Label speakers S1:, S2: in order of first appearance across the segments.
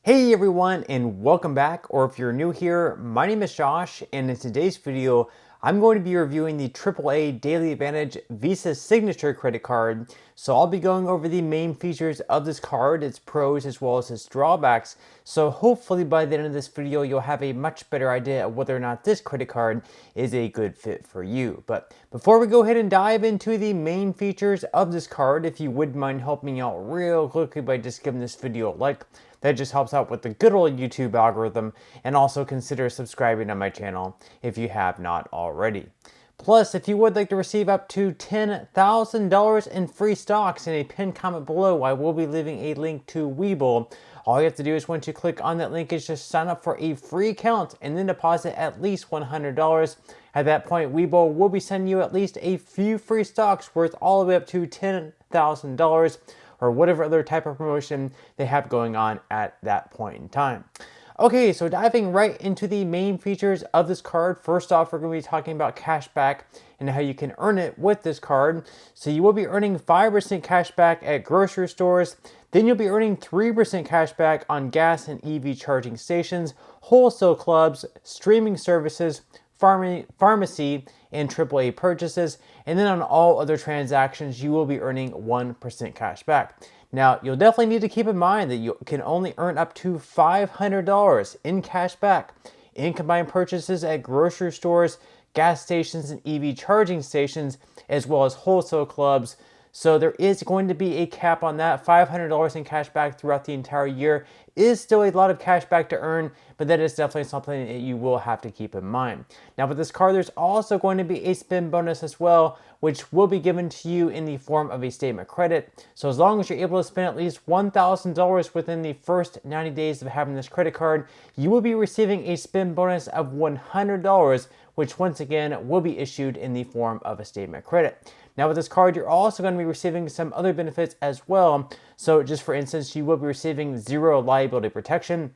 S1: Hey everyone, and welcome back, or if you're new here, my name is Josh, and in today's video, I'm going to be reviewing the AAA Daily Advantage Visa Signature Credit Card. So I'll be going over the main features of this card, its pros as well as its drawbacks. So hopefully by the end of this video, you'll have a much better idea of whether or not this credit card is a good fit for you. But before we go ahead and dive into the main features of this card, if you wouldn't mind helping me out real quickly by just giving this video a like, that just helps out with the good old YouTube algorithm, and also consider subscribing to my channel if you have not already. Plus, if you would like to receive up to $10,000 in free stocks in a pinned comment below, I will be leaving a link to Webull. All you have to do is once you click on that link is just sign up for a free account and then deposit at least $100. At that point, Webull will be sending you at least a few free stocks worth all the way up to $10,000. or whatever other type of promotion they have going on at that point in time. Okay, so diving right into the main features of this card. First off, we're going to be talking about cash back and how you can earn it with this card. So you will be earning 5% cash back at grocery stores. Then you'll be earning 3% cash back on gas and EV charging stations, wholesale clubs, streaming services, pharmacy, and AAA purchases, and then on all other transactions you will be earning 1% cash back. Now, you'll definitely need to keep in mind that you can only earn up to $500 in cash back in combined purchases at grocery stores, gas stations, and EV charging stations, as well as wholesale clubs. So there is going to be a cap on that. $500 in cash back throughout the entire year is still a lot of cash back to earn, but that is definitely something that you will have to keep in mind. Now with this card, there's also going to be a spin bonus as well, which will be given to you in the form of a statement credit. So as long as you're able to spend at least $1,000 within the first 90 days of having this credit card, you will be receiving a spin bonus of $100, which once again will be issued in the form of a statement credit. Now with this card, you're also going to be receiving some other benefits as well. So just for instance, you will be receiving zero liability protection.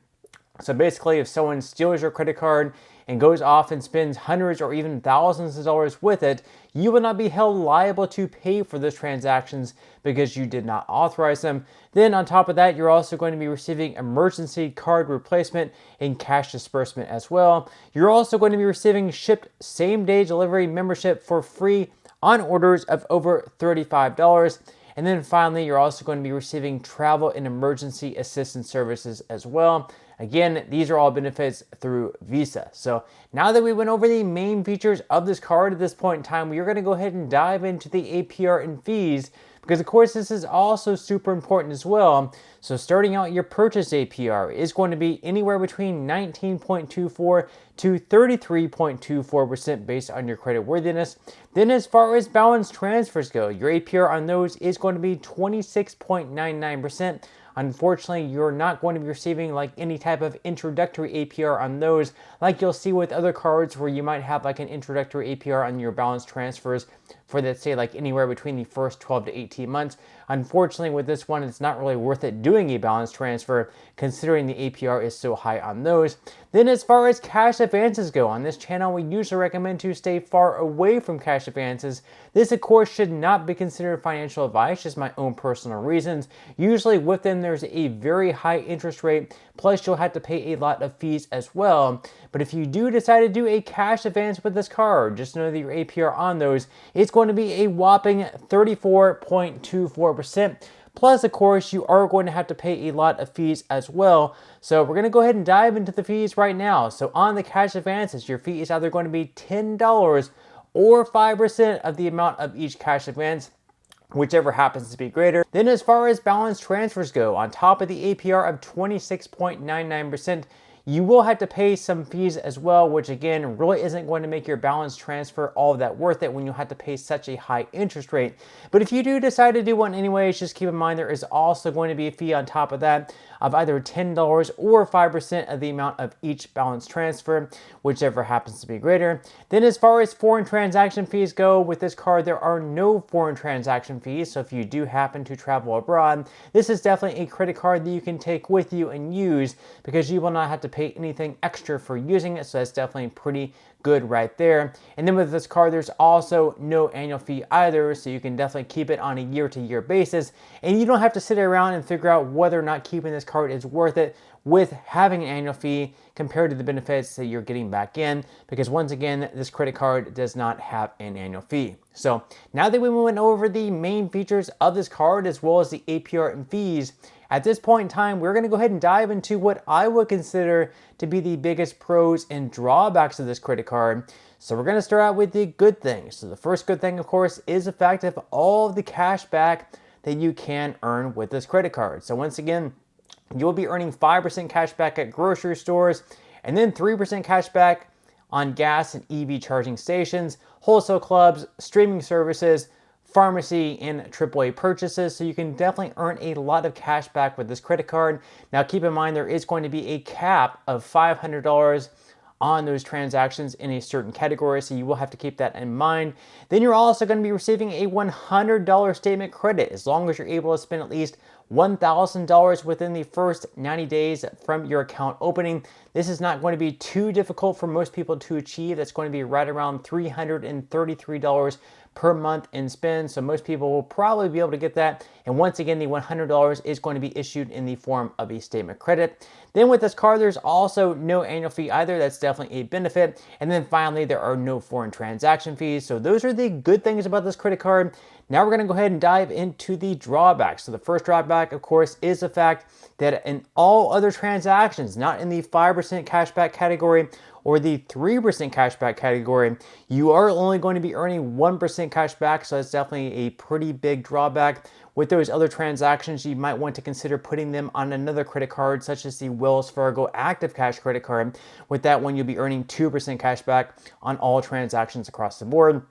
S1: So basically, if someone steals your credit card and goes off and spends hundreds or even thousands of dollars with it, you will not be held liable to pay for those transactions because you did not authorize them. Then on top of that, you're also going to be receiving emergency card replacement and cash disbursement as well. You're also going to be receiving shipped same-day delivery membership for free on orders of over $35. And then finally, you're also going to be receiving travel and emergency assistance services as well. Again, these are all benefits through Visa. So now that we went over the main features of this card at this point in time, we're going to go ahead and dive into the APR and fees, because of course this is also super important as well. So starting out, your purchase APR is going to be anywhere between 19.24 to 33.24% based on your credit worthiness. Then as far as balance transfers go, your APR on those is going to be 26.99%. Unfortunately, you're not going to be receiving like any type of introductory APR on those, like you'll see with other cards where you might have like an introductory APR on your balance transfers for, let's say, like anywhere between the first 12 to 18 months. Unfortunately, with this one, it's not really worth it doing a balance transfer considering the APR is so high on those. Then as far as cash advances go, on this channel, we usually recommend to stay far away from cash advances. This, of course, should not be considered financial advice, just my own personal reasons. Usually with them, there's a very high interest rate, plus you'll have to pay a lot of fees as well. But if you do decide to do a cash advance with this card, just know that your APR on those is going to be a whopping 34.24%. Plus, of course, you are going to have to pay a lot of fees as well. So we're going to go ahead and dive into the fees right now. So on the cash advances, your fee is either going to be $10 or 5% of the amount of each cash advance, whichever happens to be greater. Then as far as balance transfers go, on top of the APR of 26.99%, you will have to pay some fees as well, which again, really isn't going to make your balance transfer all that worth it when you have to pay such a high interest rate. But if you do decide to do one anyways, just keep in mind there is also going to be a fee on top of that of either $10 or 5% of the amount of each balance transfer, whichever happens to be greater. Then as far as foreign transaction fees go, with this card, there are no foreign transaction fees. So if you do happen to travel abroad, this is definitely a credit card that you can take with you and use, because you will not have to pay anything extra for using it, so that's definitely pretty good right there. And then with this card, there's also no annual fee either, so you can definitely keep it on a year-to-year basis, and you don't have to sit around and figure out whether or not keeping this card is worth it with having an annual fee compared to the benefits that you're getting back in, because once again, this credit card does not have an annual fee. So now that we went over the main features of this card as well as the APR and fees, at this point in time, we're going to go ahead and dive into what I would consider to be the biggest pros and drawbacks of this credit card. So we're going to start out with the good things. So the first good thing, of course, is the fact of all of the cash back that you can earn with this credit card. So once again, you will be earning 5% cash back at grocery stores, and then 3% cash back on gas and EV charging stations, wholesale clubs, streaming services, pharmacy, and AAA purchases. So you can definitely earn a lot of cash back with this credit card. Now keep in mind, there is going to be a cap of $500 on those transactions in a certain category, so you will have to keep that in mind. Then you're also going to be receiving a $100 statement credit as long as you're able to spend at least $1,000 within the first 90 days from your account opening. This is not going to be too difficult for most people to achieve. That's going to be right around $333 per month in spend. So most people will probably be able to get that. And once again, the $100 is going to be issued in the form of a statement credit. Then with this card, there's also no annual fee either. That's definitely a benefit. And then finally, there are no foreign transaction fees. So those are the good things about this credit card. Now we're going to go ahead and dive into the drawbacks. So the first drawback, of course, is the fact that in all other transactions, not in the 5% cashback category or the 3% cashback category, you are only going to be earning 1% cashback. So that's definitely a pretty big drawback. With those other transactions, you might want to consider putting them on another credit card, such as the Wells Fargo Active Cash credit card. With that one, you'll be earning 2% cashback on all transactions across the board.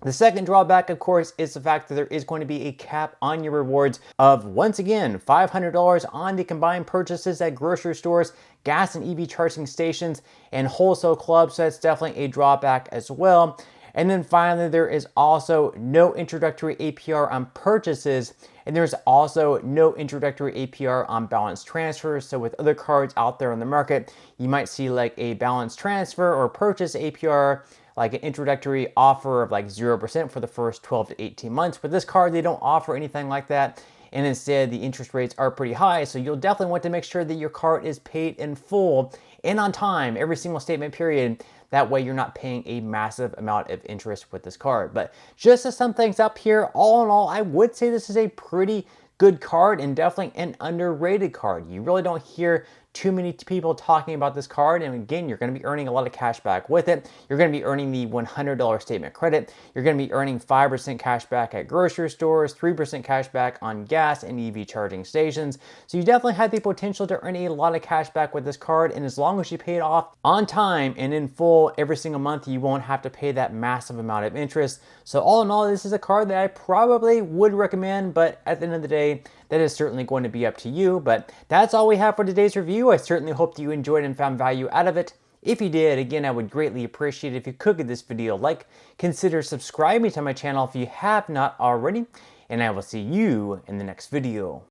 S1: The second drawback, of course, is the fact that there is going to be a cap on your rewards of, once again, $500 on the combined purchases at grocery stores, gas and EV charging stations, and wholesale clubs. So that's definitely a drawback as well. And then finally, there is also no introductory APR on purchases, and there's also no introductory APR on balance transfers. So with other cards out there on the market, you might see like a balance transfer or purchase APR, like an introductory offer of like 0% for the first 12 to 18 months. With this card, they don't offer anything like that. And instead, the interest rates are pretty high. So you'll definitely want to make sure that your card is paid in full and on time, every single statement period. That way you're not paying a massive amount of interest with this card. But just to sum things up here, all in all, I would say this is a pretty good card and definitely an underrated card. You really don't hear too many people talking about this card, and again, you're going to be earning a lot of cash back with it. You're going to be earning the $100 statement credit. You're going to be earning 5% cash back at grocery stores, 3% cash back on gas and EV charging stations. So you definitely have the potential to earn a lot of cash back with this card, and as long as you pay it off on time and in full every single month, you won't have to pay that massive amount of interest. So all in all, this is a card that I probably would recommend, but at the end of the day, that is certainly going to be up to you. But that's all we have for today's review. I certainly hope that you enjoyed and found value out of it. If you did, again, I would greatly appreciate it if you could give this video a like. Consider subscribing to my channel if you have not already, and I will see you in the next video.